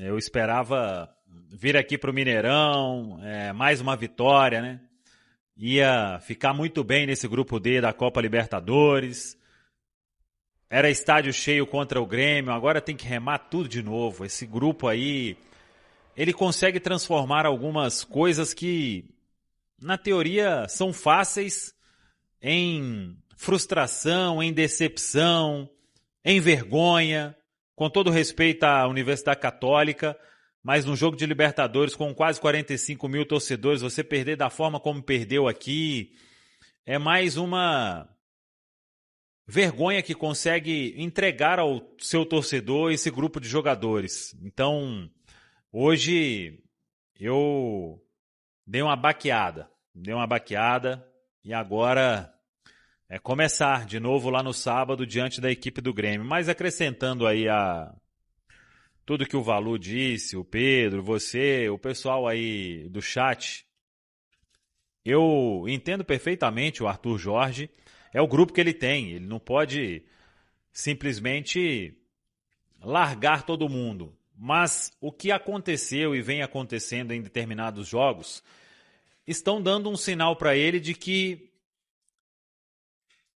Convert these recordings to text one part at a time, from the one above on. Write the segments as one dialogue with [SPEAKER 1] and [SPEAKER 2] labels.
[SPEAKER 1] Eu esperava vir aqui para o Mineirão, mais uma vitória, né? Ia ficar muito bem nesse grupo D da Copa Libertadores. Era estádio cheio contra o Grêmio, agora tem que remar tudo de novo. Esse grupo aí, ele consegue transformar algumas coisas que, na teoria, são fáceis em frustração, em decepção, em vergonha, com todo respeito à Universidade Católica, mas num jogo de Libertadores com quase 45 mil torcedores, você perder da forma como perdeu aqui, é mais uma vergonha que consegue entregar ao seu torcedor esse grupo de jogadores. Então, hoje eu dei uma baqueada e agora é começar de novo lá no sábado diante da equipe do Grêmio. Mas acrescentando aí tudo que o Valu disse, o Pedro, você, o pessoal aí do chat, eu entendo perfeitamente o Arthur Jorge, é o grupo que ele tem, ele não pode simplesmente largar todo mundo. Mas o que aconteceu e vem acontecendo em determinados jogos estão dando um sinal para ele de que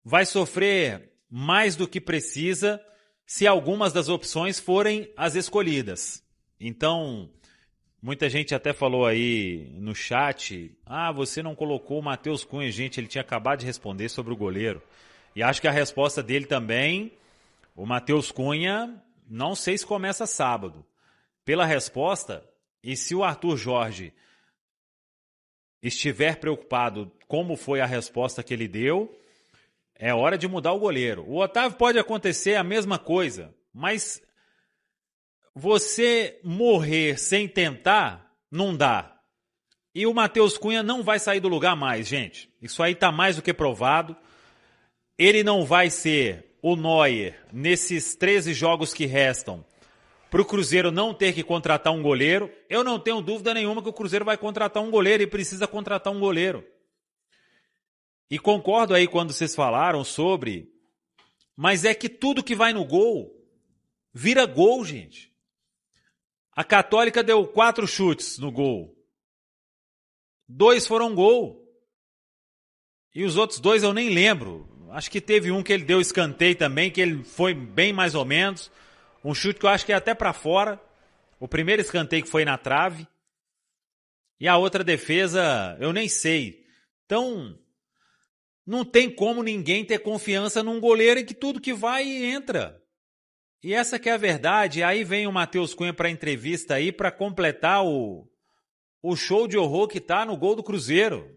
[SPEAKER 1] vai sofrer mais do que precisa se algumas das opções forem as escolhidas. Então, muita gente até falou aí no chat, você não colocou o Matheus Cunha. Gente, ele tinha acabado de responder sobre o goleiro. E acho que a resposta dele também, o Matheus Cunha, não sei se começa sábado. Pela resposta, e se o Arthur Jorge estiver preocupado como foi a resposta que ele deu, é hora de mudar o goleiro. O Otávio pode acontecer a mesma coisa, mas você morrer sem tentar, não dá. E o Matheus Cunha não vai sair do lugar mais, gente. Isso aí está mais do que provado. Ele não vai ser o Neuer nesses 13 jogos que restam para o Cruzeiro não ter que contratar um goleiro. Eu não tenho dúvida nenhuma que o Cruzeiro vai contratar um goleiro e precisa contratar um goleiro. E concordo aí quando vocês falaram sobre, mas é que tudo que vai no gol vira gol, gente. A Católica deu 4 chutes no gol. 2 foram gol. E os outros 2 eu nem lembro. Acho que teve um que ele deu escanteio também, que ele foi bem mais ou menos. Um chute que eu acho que é até para fora. O primeiro escanteio que foi na trave. E a outra defesa, eu nem sei. Então, não tem como ninguém ter confiança num goleiro em que tudo que vai entra. E essa que é a verdade. Aí vem o Matheus Cunha para a entrevista aí para completar o show de horror que tá no gol do Cruzeiro.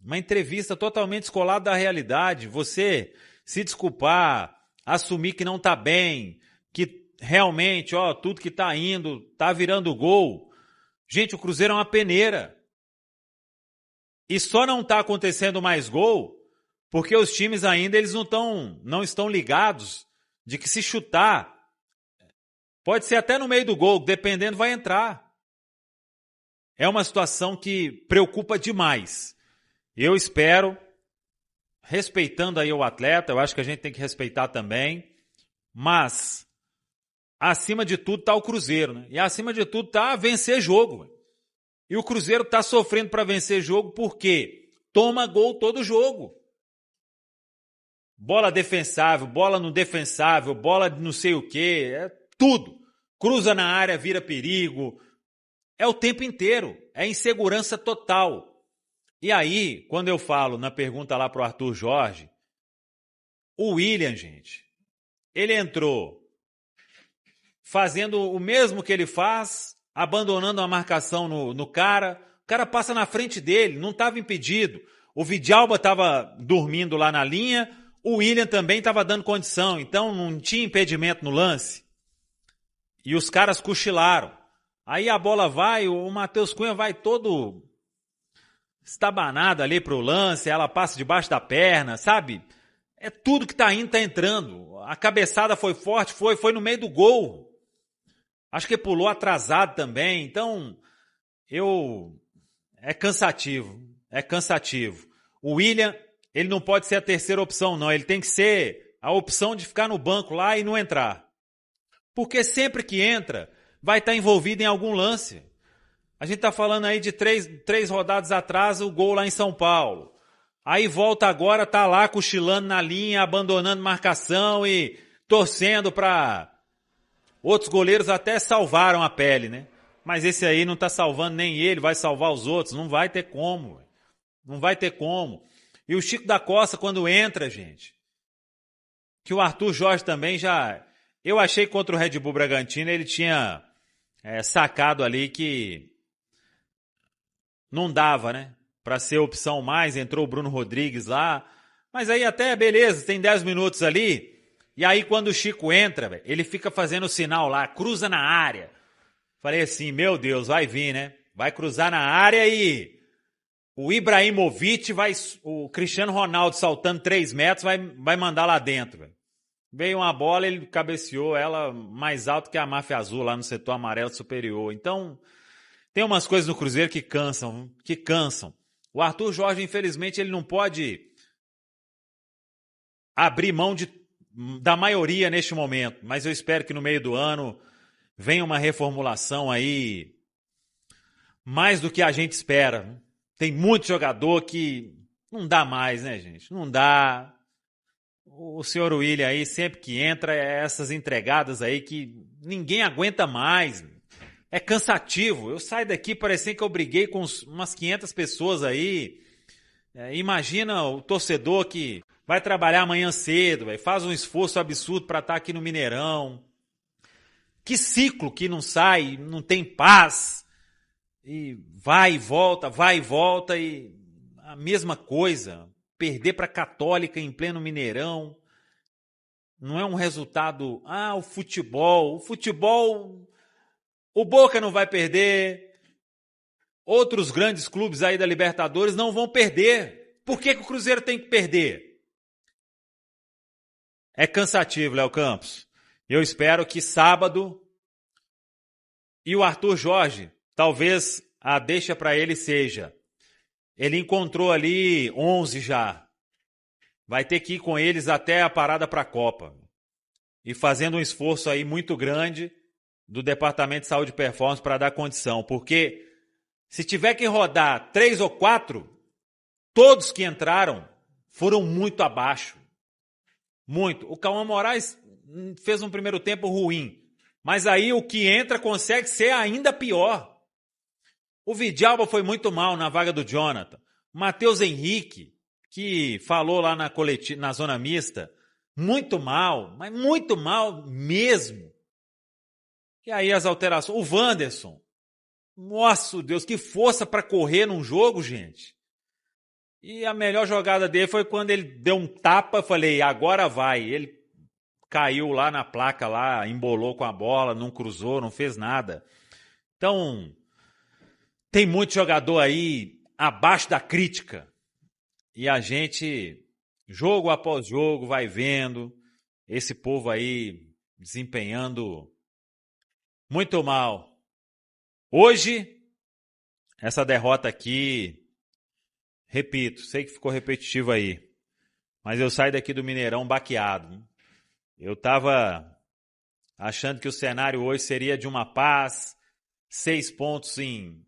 [SPEAKER 1] Uma entrevista totalmente descolada da realidade. Você se desculpar, assumir que não tá bem, que realmente, tudo que tá indo, tá virando gol. Gente, o Cruzeiro é uma peneira. E só não tá acontecendo mais gol porque os times ainda não estão ligados de que se chutar, pode ser até no meio do gol, dependendo vai entrar. É uma situação que preocupa demais. Eu espero, respeitando aí o atleta, eu acho que a gente tem que respeitar também, mas acima de tudo está o Cruzeiro, né? E acima de tudo está vencer jogo. E o Cruzeiro está sofrendo para vencer jogo porque toma gol todo jogo. Bola defensável, bola no defensável, bola não sei o quê, é tudo. Cruza na área, vira perigo. É o tempo inteiro, é insegurança total. E aí, quando eu falo na pergunta lá pro Arthur Jorge, o William, gente, ele entrou fazendo o mesmo que ele faz, abandonando a marcação no cara. O cara passa na frente dele, não estava impedido. O Vidalba estava dormindo lá na linha, o William também estava dando condição, então não tinha impedimento no lance. E os caras cochilaram. Aí a bola vai, o Matheus Cunha vai todo estabanado ali pro lance, ela passa debaixo da perna, sabe? É tudo que tá indo, tá entrando. A cabeçada foi forte, foi no meio do gol. Acho que pulou atrasado também, então é cansativo. O William, ele não pode ser a terceira opção, não. Ele tem que ser a opção de ficar no banco lá e não entrar. Porque sempre que entra, vai estar envolvido em algum lance. A gente está falando aí de três rodadas atrás, o gol lá em São Paulo. Aí volta agora, tá lá cochilando na linha, abandonando marcação e torcendo para... Outros goleiros até salvaram a pele, né? Mas esse aí não tá salvando nem ele, vai salvar os outros. Não vai ter como. Não vai ter como. E o Chico da Costa, quando entra, gente, que o Arthur Jorge também já... Eu achei que contra o Red Bull Bragantino ele tinha sacado ali que não dava, né? Para ser opção mais, entrou o Bruno Rodrigues lá. Mas aí até, beleza, tem 10 minutos ali. E aí quando o Chico entra, véio, ele fica fazendo o sinal lá, cruza na área. Falei assim, meu Deus, vai vir, né? Vai cruzar na área e o Ibrahimovic o Cristiano Ronaldo saltando 3 metros vai mandar lá dentro, véio. Veio uma bola, ele cabeceou ela mais alto que a Máfia Azul lá no setor amarelo superior. Então, tem umas coisas no Cruzeiro que cansam. O Arthur Jorge, infelizmente, ele não pode abrir mão da maioria neste momento. Mas eu espero que no meio do ano venha uma reformulação aí mais do que a gente espera. Tem muito jogador que não dá mais, né, gente? Não dá. O senhor William aí, sempre que entra, essas entregadas aí que ninguém aguenta mais. É cansativo. Eu saio daqui parecendo que eu briguei com umas 500 pessoas aí. Imagina o torcedor que vai trabalhar amanhã cedo, faz um esforço absurdo para estar aqui no Mineirão. Que ciclo que não sai, não tem paz. E vai e volta e a mesma coisa. Perder para a Católica em pleno Mineirão não é um resultado... o futebol, o Boca não vai perder, outros grandes clubes aí da Libertadores não vão perder. Por que o Cruzeiro tem que perder? É cansativo, Léo Campos. Eu espero que sábado e o Arthur Jorge, talvez a deixa para ele seja... Ele encontrou ali 11 já. Vai ter que ir com eles até a parada para a Copa. E fazendo um esforço aí muito grande do Departamento de Saúde e Performance para dar condição. Porque se tiver que rodar 3 ou 4, todos que entraram foram muito abaixo. Muito. O Cauã Moraes fez um primeiro tempo ruim. Mas aí o que entra consegue ser ainda pior. O Vidalba foi muito mal na vaga do Jonathan. O Matheus Henrique, que falou lá na zona mista, muito mal, mas muito mal mesmo. E aí as alterações. O Wanderson. Nossa, Deus, que força para correr num jogo, gente. E a melhor jogada dele foi quando ele deu um tapa, eu falei, agora vai. Ele caiu lá na placa, lá, embolou com a bola, não cruzou, não fez nada. Então... Tem muito jogador aí abaixo da crítica. E a gente, jogo após jogo, vai vendo esse povo aí desempenhando muito mal. Hoje, essa derrota aqui, repito, sei que ficou repetitivo aí, mas eu saio daqui do Mineirão baqueado. Eu estava achando que o cenário hoje seria de uma paz, 6 pontos em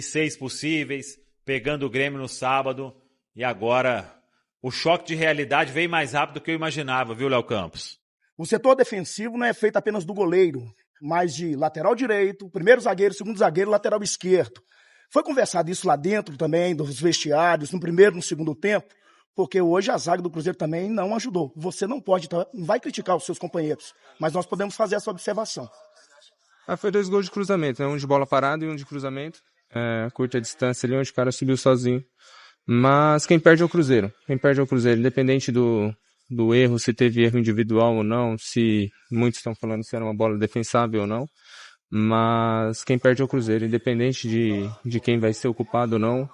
[SPEAKER 1] 6 possíveis, pegando o Grêmio no sábado, e agora o choque de realidade veio mais rápido do que eu imaginava, viu, Léo Campos?
[SPEAKER 2] O setor defensivo não é feito apenas do goleiro, mas de lateral direito, primeiro zagueiro, segundo zagueiro, lateral esquerdo. Foi conversado isso lá dentro também, dos vestiários, no primeiro e no segundo tempo, porque hoje a zaga do Cruzeiro também não ajudou. Você não vai criticar os seus companheiros, mas nós podemos fazer essa observação.
[SPEAKER 3] Foi 2 gols de cruzamento, né? Um de bola parada e um de cruzamento. Curta distância ali, onde o cara subiu sozinho. Mas quem perde é o Cruzeiro. Independente do erro, se teve erro individual ou não, se muitos estão falando se era uma bola defensável ou não. Mas quem perde é o Cruzeiro. Independente de quem vai ser o culpado ou não,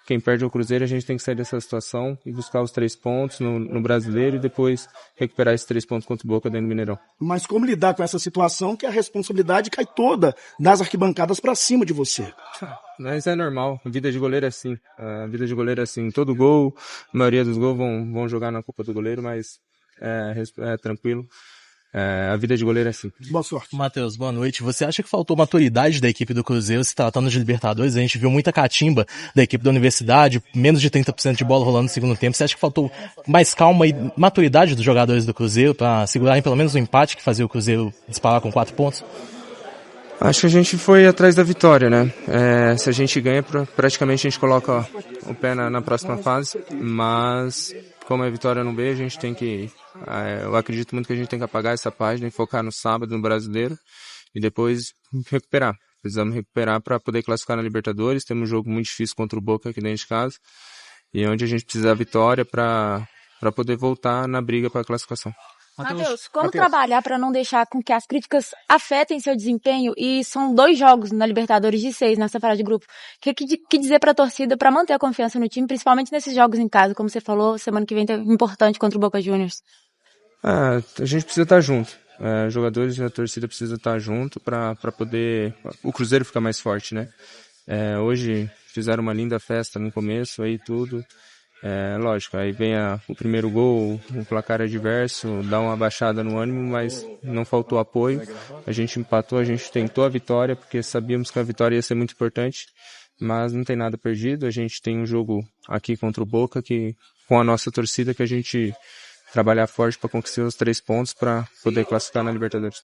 [SPEAKER 3] quem perde é o Cruzeiro. A gente tem que sair dessa situação e buscar os 3 pontos no Brasileiro e depois recuperar esses 3 pontos contra o Boca dentro do Mineirão.
[SPEAKER 2] Mas como lidar com essa situação que a responsabilidade cai toda das arquibancadas para cima de você?
[SPEAKER 3] Mas é normal, a vida de goleiro é assim. Todo gol, a maioria dos gols vão jogar na culpa do goleiro, mas é tranquilo. A vida de goleiro é simples.
[SPEAKER 2] Boa sorte.
[SPEAKER 4] Matheus, boa noite. Você acha que faltou maturidade da equipe do Cruzeiro se tratando de Libertadores? A gente viu muita catimba da equipe da Universidade, menos de 30% de bola rolando no segundo tempo. Você acha que faltou mais calma e maturidade dos jogadores do Cruzeiro para segurarem pelo menos o empate que fazia o Cruzeiro disparar com 4 pontos?
[SPEAKER 3] Acho que a gente foi atrás da vitória, né? Se a gente ganha, praticamente a gente coloca o pé na próxima fase, mas como a vitória não veio, a gente tem que... eu acredito muito que a gente tem que apagar essa página e focar no sábado, no Brasileiro, e depois recuperar. Precisamos recuperar para poder classificar na Libertadores. Temos um jogo muito difícil contra o Boca aqui dentro de casa, e onde a gente precisa da vitória para poder voltar na briga para a classificação.
[SPEAKER 5] Matheus, como trabalhar para não deixar com que as críticas afetem seu desempenho? E são 2 jogos na Libertadores de 6 nessa fase de grupo. O que dizer para a torcida para manter a confiança no time, principalmente nesses jogos em casa? Como você falou, semana que vem é importante contra o Boca Juniors.
[SPEAKER 3] A gente precisa estar junto. Jogadores e a torcida precisa estar junto para poder o Cruzeiro ficar mais forte, né? Hoje fizeram uma linda festa no começo, aí tudo. Lógico, aí vem o primeiro gol, o placar adverso, dá uma baixada no ânimo, mas não faltou apoio. A gente empatou, a gente tentou a vitória, porque sabíamos que a vitória ia ser muito importante, mas não tem nada perdido. A gente tem um jogo aqui contra o Boca, que com a nossa torcida, que a gente trabalhar forte para conquistar os 3 pontos para poder classificar na Libertadores.